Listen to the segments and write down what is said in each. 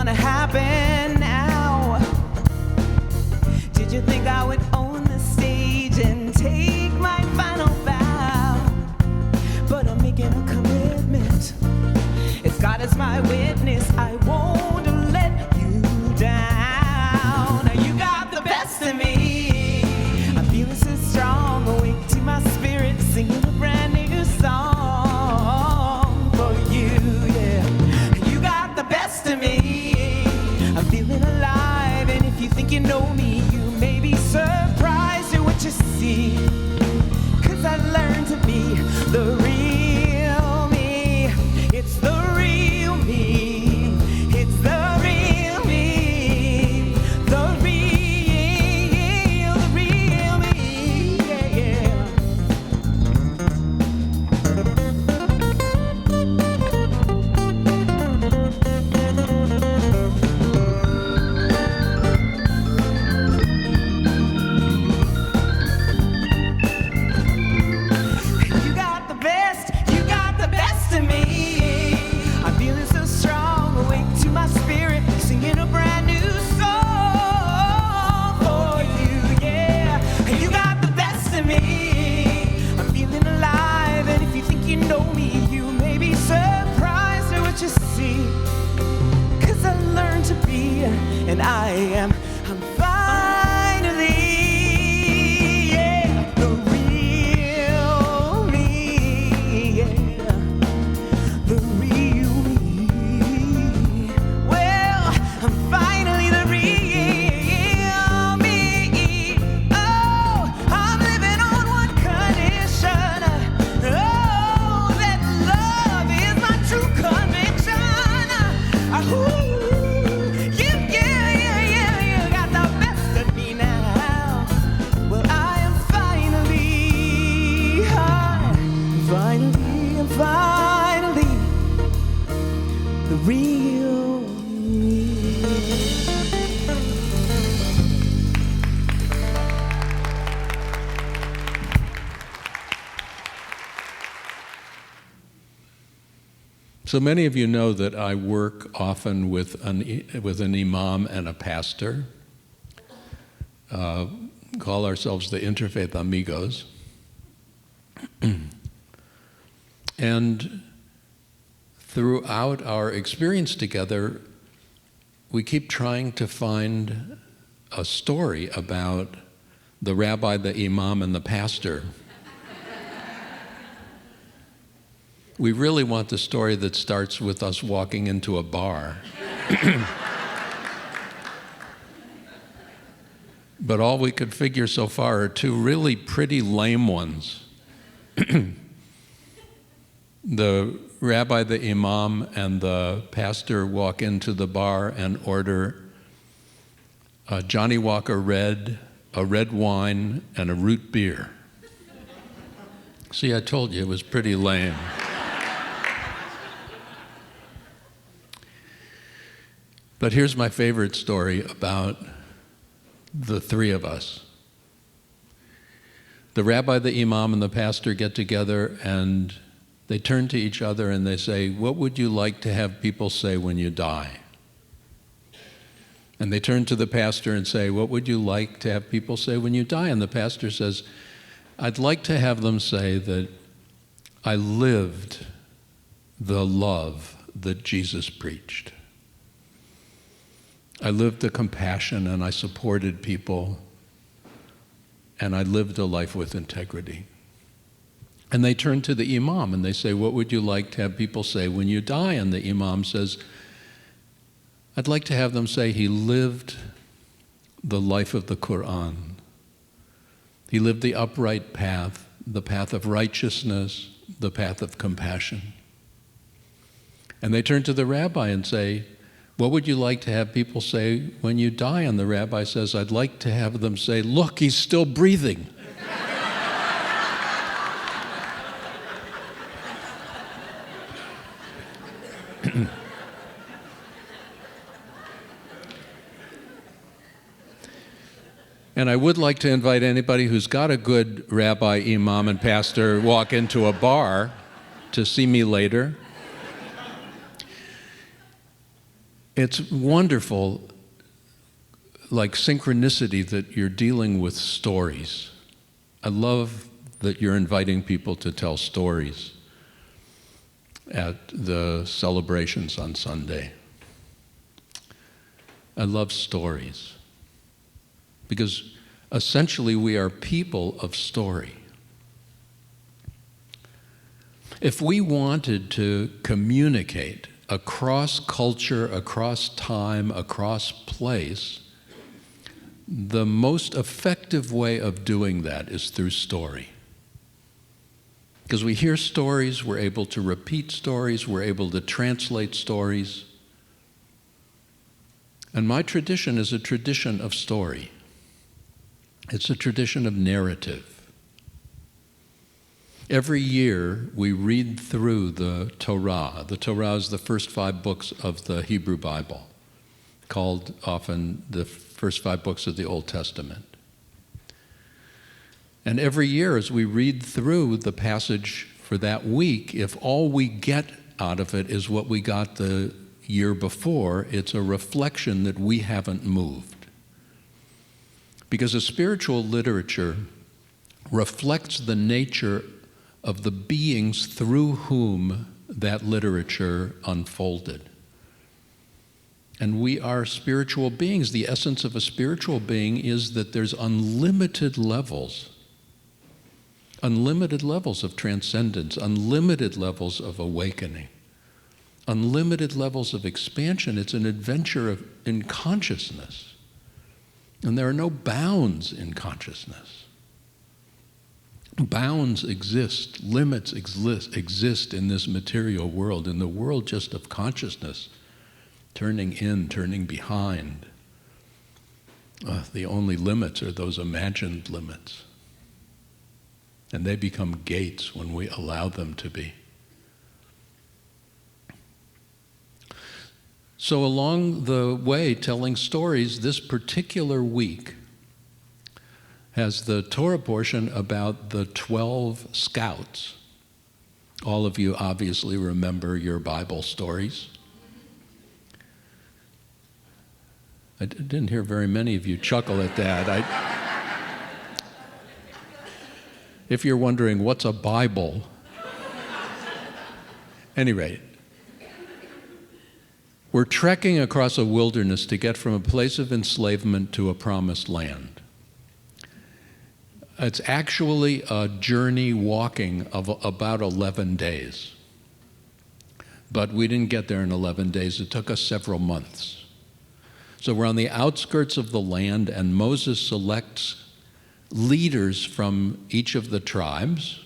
gonna happen now? Did you think I would own the stage and take my final bow? But I'm making a commitment. If God is my witness, I won't let you down. You got the best of me. I'm feeling so strong, awake to my spirit, singing a brand new song for you, yeah. You got the best of me. I'm feeling alive, and if you think you know me, you may be surprised at what you see. 'Cause I learned to be the real me. It's the real me. It's the real me. The real me. Yeah, yeah. You got the best of me. I'm feeling so strong, awake to my spirit, singing a brand new song for you, yeah. You got the best of me. I'm feeling alive, and if you think you know me, you may be surprised at what you see. 'Cause I learned to be, and I'm finally, yeah, the real me, yeah, the real me. Well, I'm finally the real me. Oh, I'm living on one condition. Oh, that love is my true conviction. You got the best of me now. Well, I am finally the real me. So many of you know that I work often with an imam and a pastor. Call ourselves the Interfaith Amigos. And throughout our experience together, we keep trying to find a story about the rabbi, the imam, and the pastor. We really want the story that starts with us walking into a bar. But all we could figure so far are two really pretty lame ones. The rabbi, the imam, and the pastor walk into the bar and order a Johnny Walker Red, a red wine, and a root beer. See, I told you it was pretty lame. But here's my favorite story about the three of us. The rabbi, the imam, and the pastor get together and they turn to each other and they say, "What would you like to have people say when you die?" And they turn to the pastor and say, "What would you like to have people say when you die?" And the pastor says, "I'd like to have them say that I lived the love that Jesus preached. I lived the compassion and I supported people and I lived a life with integrity." And they turn to the imam and they say, "What would you like to have people say when you die?" And the imam says, "I'd like to have them say he lived the life of the Quran. He lived the upright path, the path of righteousness, the path of compassion." And they turn to the rabbi and say, "What would you like to have people say when you die?" And the rabbi says, "I'd like to have them say, look, he's still breathing." And I would like to invite anybody who's got a good rabbi, imam, and pastor walk into a bar to see me later. It's wonderful, like synchronicity, that you're dealing with stories. I love that you're inviting people to tell stories at the celebrations on Sunday. I love stories because essentially we are people of story. If we wanted to communicate across culture, across time, across place, the most effective way of doing that is through story. Because we hear stories, we're able to repeat stories, we're able to translate stories. And my tradition is a tradition of story. It's a tradition of narrative. Every year we read through the Torah. The Torah is the first 5 books of the Hebrew Bible, called often the first 5 books of the Old Testament. And every year as we read through the passage for that week, if all we get out of it is what we got the year before, it's a reflection that we haven't moved. Because a spiritual literature reflects the nature of the beings through whom that literature unfolded. And we are spiritual beings. The essence of a spiritual being is that there's unlimited levels of transcendence, unlimited levels of awakening, unlimited levels of expansion. It's an adventure in consciousness. And there are no bounds in consciousness. Bounds exist, limits exist in this material world, in the world just of consciousness, turning in, turning behind. The only limits are those imagined limits. And they become gates when we allow them to be. So along the way, telling stories, this particular week has the Torah portion about the 12 scouts. All of you obviously remember your Bible stories. I didn't hear very many of you chuckle at that. If you're wondering, what's a Bible? Any rate, we're trekking across a wilderness to get from a place of enslavement to a promised land. It's actually a journey walking of about 11 days. But we didn't get there in 11 days. It took us several months. So we're on the outskirts of the land, and Moses selects leaders from each of the tribes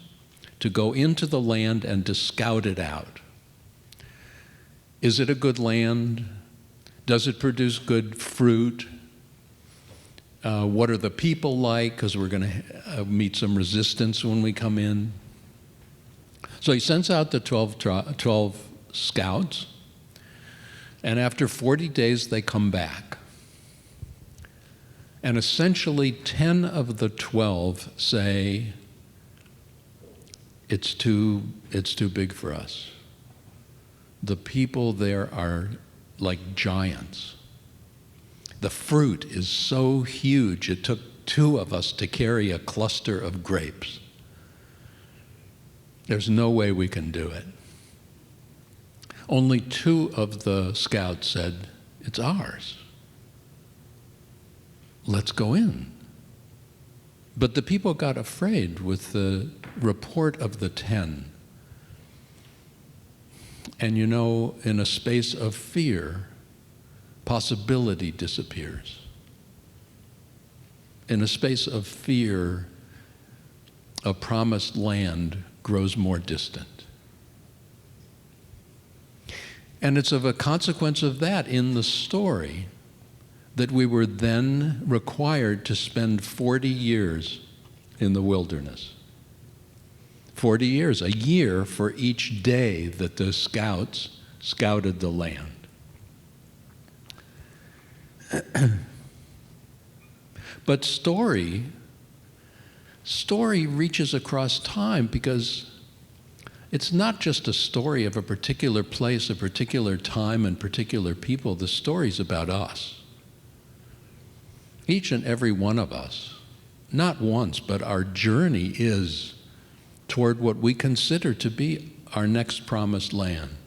to go into the land and to scout it out. Is it a good land? Does it produce good fruit? What are the people like? Because we're going to meet some resistance when we come in. So he sends out the 12 scouts, and after 40 days they come back. And essentially 10 of the 12 say, it's too big for us. The people there are like giants. The fruit is so huge, it took 2 of us to carry a cluster of grapes. There's no way we can do it. Only 2 of the scouts said, it's ours. Let's go in. But the people got afraid with the report of the 10. And you know, in a space of fear, possibility disappears. In a space of fear, a promised land grows more distant. And it's of a consequence of that in the story that we were then required to spend 40 years in the wilderness. 40 years, a year for each day that the scouts scouted the land. But story reaches across time because It's not just a story of a particular place, a particular time, and particular people. The story's about us. Each and every one of us, not once, but our journey is toward what we consider to be our next promised land.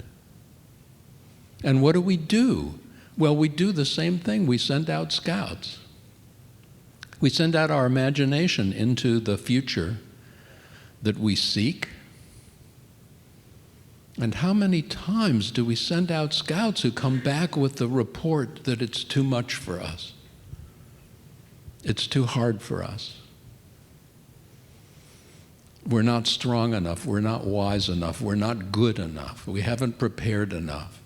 And what do? Well, we do the same thing. We send out scouts. We send out our imagination into the future that we seek. And how many times do we send out scouts who come back with the report that it's too much for us? It's too hard for us. We're not strong enough. We're not wise enough. We're not good enough. We haven't prepared enough.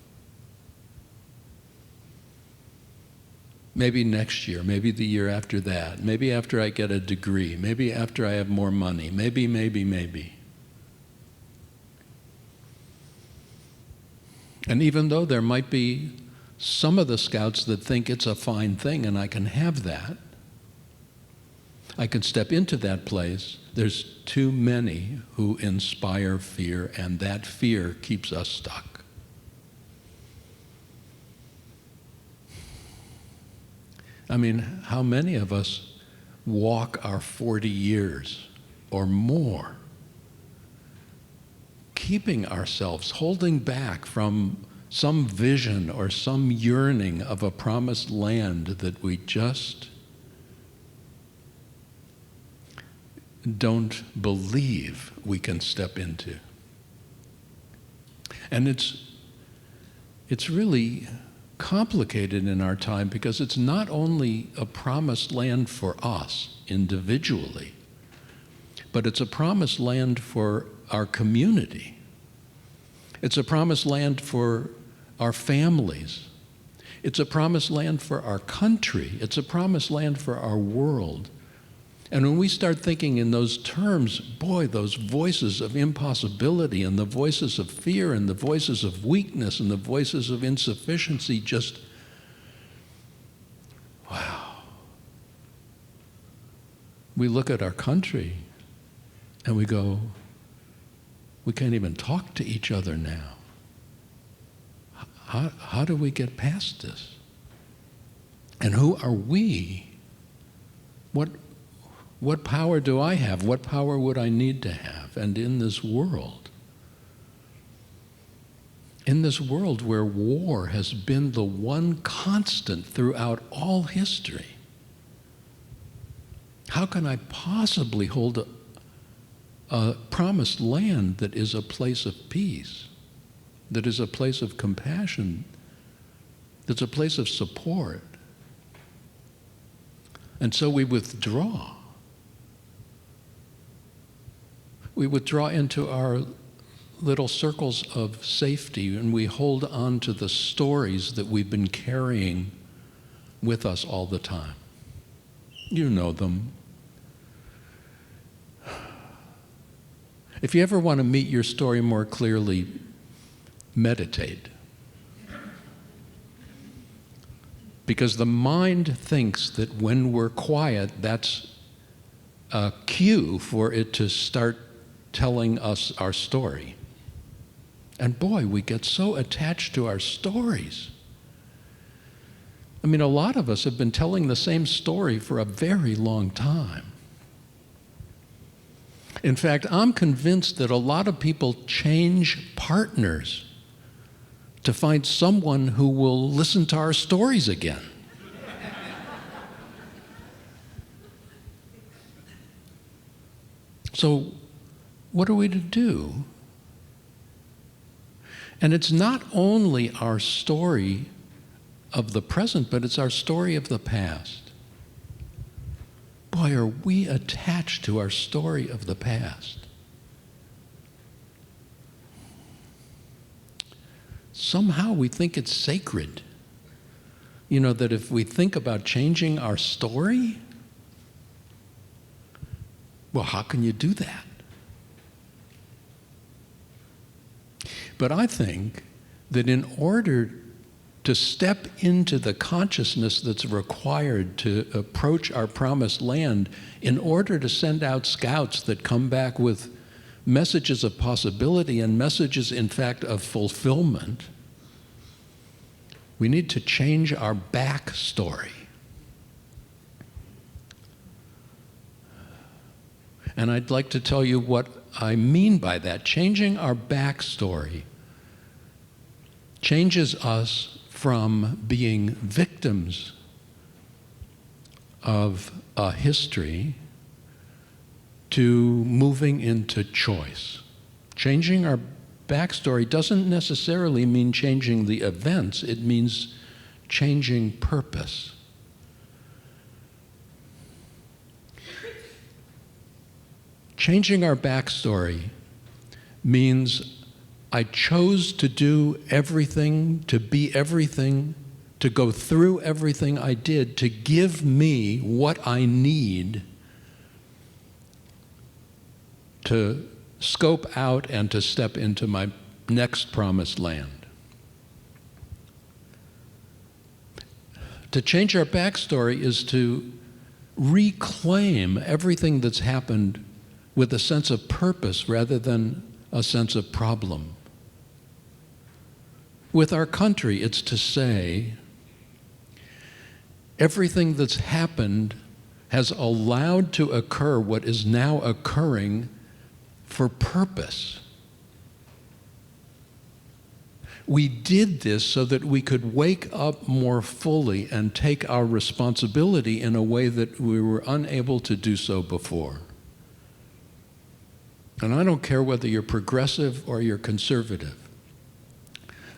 Maybe next year, maybe the year after that, maybe after I get a degree, maybe after I have more money, maybe. And even though there might be some of the scouts that think it's a fine thing and I can have that, I can step into that place, there's too many who inspire fear, and that fear keeps us stuck. I mean, how many of us walk our 40 years or more, keeping ourselves, holding back from some vision or some yearning of a promised land that we just don't believe we can step into? And it's really complicated in our time because it's not only a promised land for us individually, but it's a promised land for our community. It's a promised land for our families. It's a promised land for our country. It's a promised land for our world. And when we start thinking in those terms, boy, those voices of impossibility and the voices of fear and the voices of weakness and the voices of insufficiency just, wow. We look at our country and we go, we can't even talk to each other now. How do we get past this? And who are we? What power do I have? What power would I need to have? And in this world where war has been the one constant throughout all history, how can I possibly hold a promised land that is a place of peace, that is a place of compassion, that's a place of support? And so we withdraw. We withdraw into our little circles of safety, and we hold on to the stories that we've been carrying with us all the time. You know them. If you ever want to meet your story more clearly, meditate. Because the mind thinks that when we're quiet, that's a cue for it to start telling us our story. And boy, we get so attached to our stories. I mean, a lot of us have been telling the same story for a very long time. In fact, I'm convinced that a lot of people change partners to find someone who will listen to our stories again. So, what are we to do? And it's not only our story of the present, but it's our story of the past. Boy, are we attached to our story of the past. Somehow we think it's sacred. You know, that if we think about changing our story, well, how can you do that? But I think that in order to step into the consciousness that's required to approach our promised land, in order to send out scouts that come back with messages of possibility and messages, in fact, of fulfillment, we need to change our backstory. And I'd like to tell you what I mean by that. Changing our backstory changes us from being victims of a history to moving into choice. Changing our backstory doesn't necessarily mean changing the events, it means changing purpose. Changing our backstory means I chose to do everything, to be everything, to go through everything I did to give me what I need to scope out and to step into my next promised land. To change our backstory is to reclaim everything that's happened with a sense of purpose rather than a sense of problem. With our country, it's to say, everything that's happened has allowed to occur what is now occurring for purpose. We did this so that we could wake up more fully and take our responsibility in a way that we were unable to do so before. And I don't care whether you're progressive or you're conservative.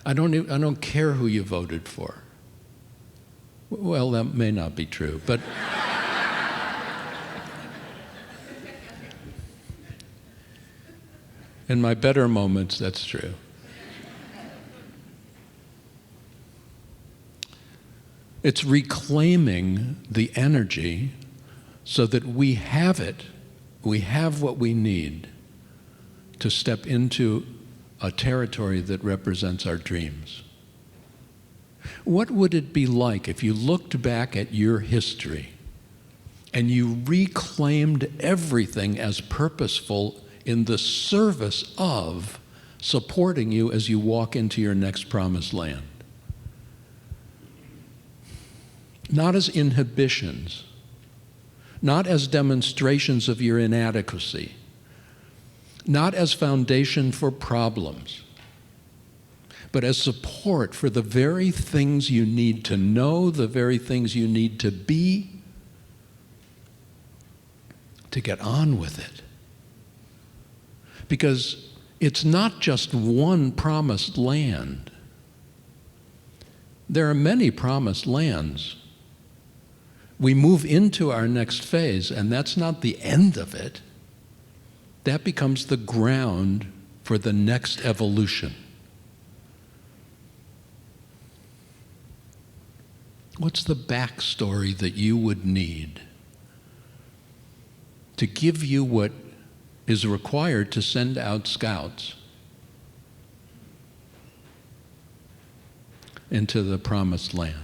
I don't care who you voted for. Well, that may not be true, but in my better moments, that's true. It's reclaiming the energy so that we have it, we have what we need to step into a territory that represents our dreams. What would it be like if you looked back at your history and you reclaimed everything as purposeful in the service of supporting you as you walk into your next promised land? Not as inhibitions, not as demonstrations of your inadequacy, not as foundation for problems, but as support for the very things you need to know, the very things you need to be, to get on with it. Because it's not just one promised land. There are many promised lands. We move into our next phase, and that's not the end of it. That becomes the ground for the next evolution. What's the backstory that you would need to give you what is required to send out scouts into the promised land?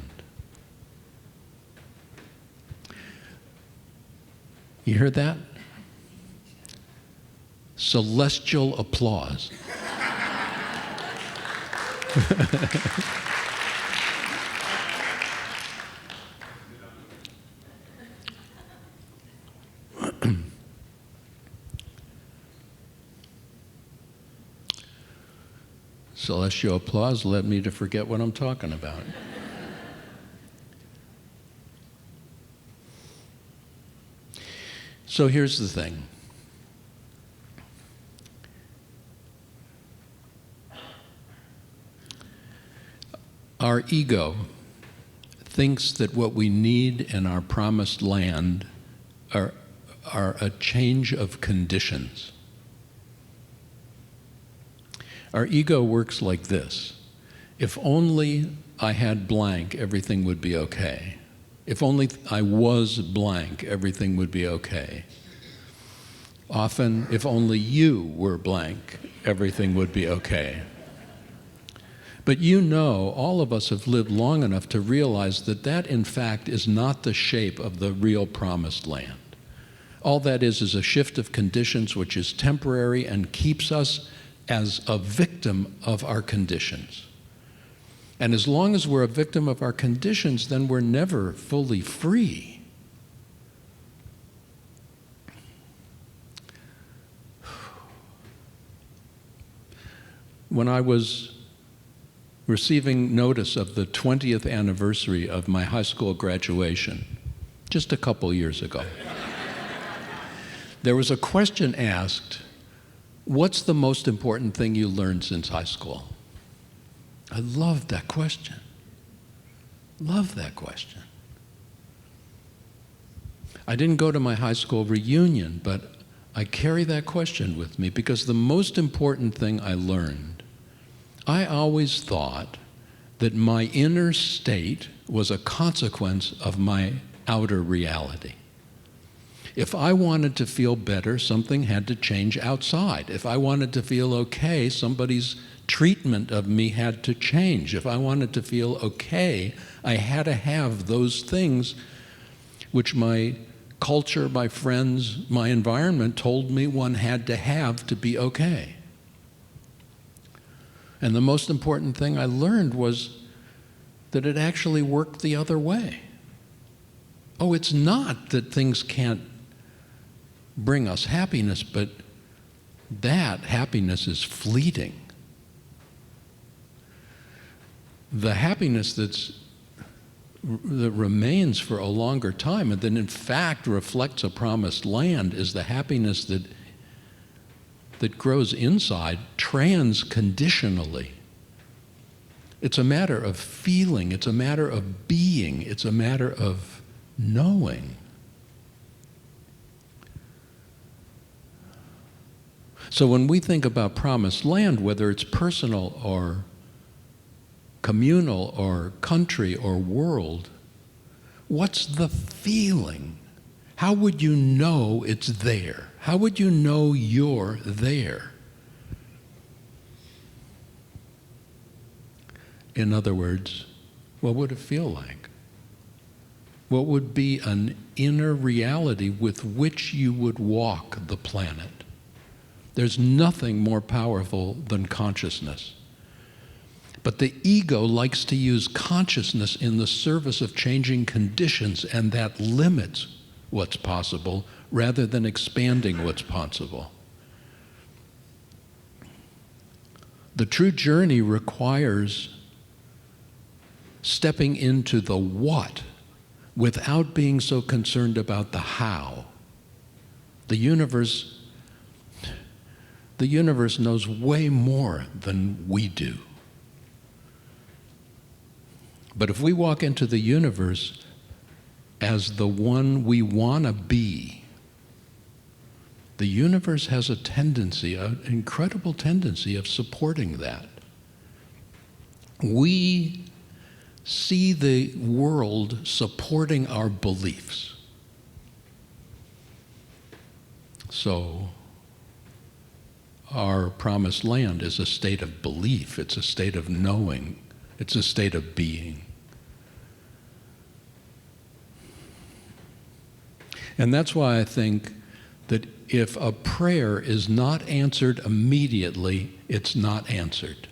You heard that? Celestial applause. Celestial applause led me to forget what I'm talking about. So here's the thing. Our ego thinks that what we need in our promised land are a change of conditions. Our ego works like this. If only I had blank, everything would be okay. If only I was blank, everything would be okay. Often, if only you were blank, everything would be okay. But you know, all of us have lived long enough to realize that that, in fact, is not the shape of the real promised land. All that is a shift of conditions which is temporary and keeps us as a victim of our conditions. And as long as we're a victim of our conditions, then we're never fully free. When I was receiving notice of the 20th anniversary of my high school graduation, just a couple years ago, there was a question asked, what's the most important thing you learned since high school? I loved that question. Loved that question. I didn't go to my high school reunion, but I carry that question with me because the most important thing I learned, I always thought that my inner state was a consequence of my outer reality. If I wanted to feel better, something had to change outside. If I wanted to feel okay, somebody's treatment of me had to change. If I wanted to feel okay, I had to have those things which my culture, my friends, my environment told me one had to have to be okay. And the most important thing I learned was that it actually worked the other way. Oh, it's not that things can't bring us happiness, but that happiness is fleeting. The happiness that remains for a longer time and that in fact reflects a promised land is the happiness that grows inside transconditionally. It's a matter of feeling, it's a matter of being, it's a matter of knowing. So when we think about promised land, whether it's personal or communal or country or world, what's the feeling? How would you know it's there? How would you know you're there? In other words, what would it feel like? What would be an inner reality with which you would walk the planet? There's nothing more powerful than consciousness. But the ego likes to use consciousness in the service of changing conditions, and that limits what's possible rather than expanding what's possible. The true journey requires stepping into the what without being so concerned about the how. The universe knows way more than we do. But if we walk into the universe as the one we want to be, the universe has a tendency, an incredible tendency of supporting that. We see the world supporting our beliefs. So, our promised land is a state of belief, it's a state of knowing, it's a state of being. And that's why I think that if a prayer is not answered immediately, it's not answered.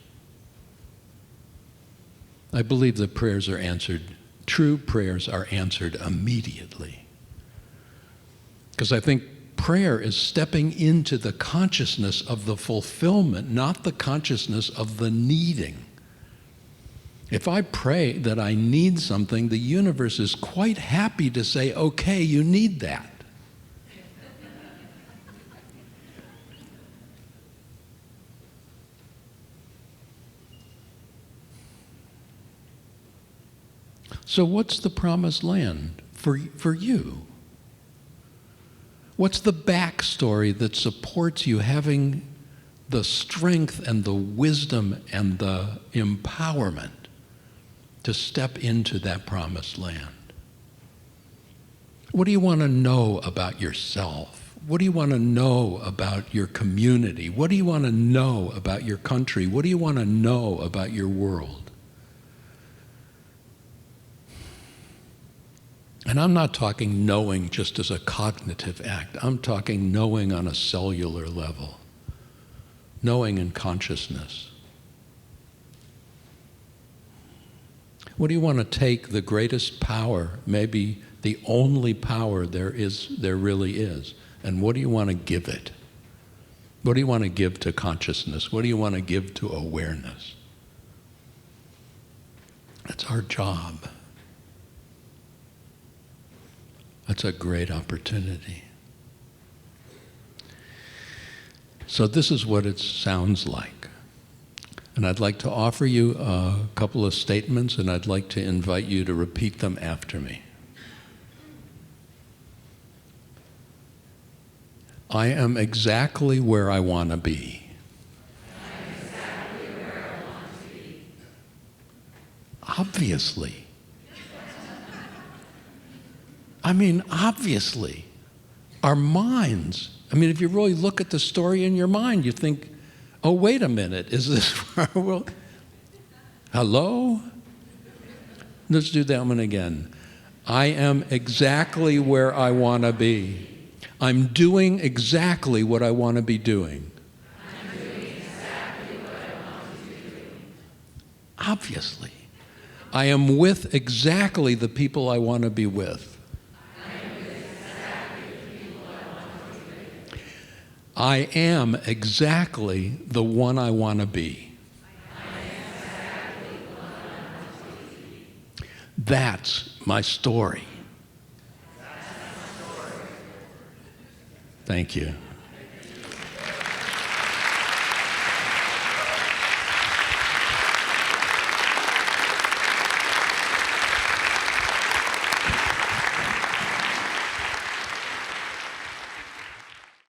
I believe that prayers are answered, true prayers are answered immediately. Because I think prayer is stepping into the consciousness of the fulfillment, not the consciousness of the needing. If I pray that I need something, the universe is quite happy to say, okay, you need that. So what's the promised land for you? What's the backstory that supports you having the strength and the wisdom and the empowerment to step into that promised land? What do you want to know about yourself? What do you want to know about your community? What do you want to know about your country? What do you want to know about your world? And I'm not talking knowing just as a cognitive act. I'm talking knowing on a cellular level, knowing in consciousness. What do you want to take the greatest power, maybe the only power there really is, and what do you want to give it? What do you want to give to consciousness? What do you want to give to awareness? That's our job. That's a great opportunity. So this is what it sounds like. And I'd like to offer you a couple of statements, and I'd like to invite you to repeat them after me. I am exactly where I want to be. I am exactly where I want to be. Obviously. I mean, obviously. Our minds, if you really look at the story in your mind, you think, oh, wait a minute, is this where I will? Hello? Let's do that one again. I am exactly where I want to be. I'm doing exactly what I want to be doing. I'm doing exactly what I want to be doing. Obviously. I am with exactly the people I want to be with. I am exactly the one I want to be. That's my story. Thank you.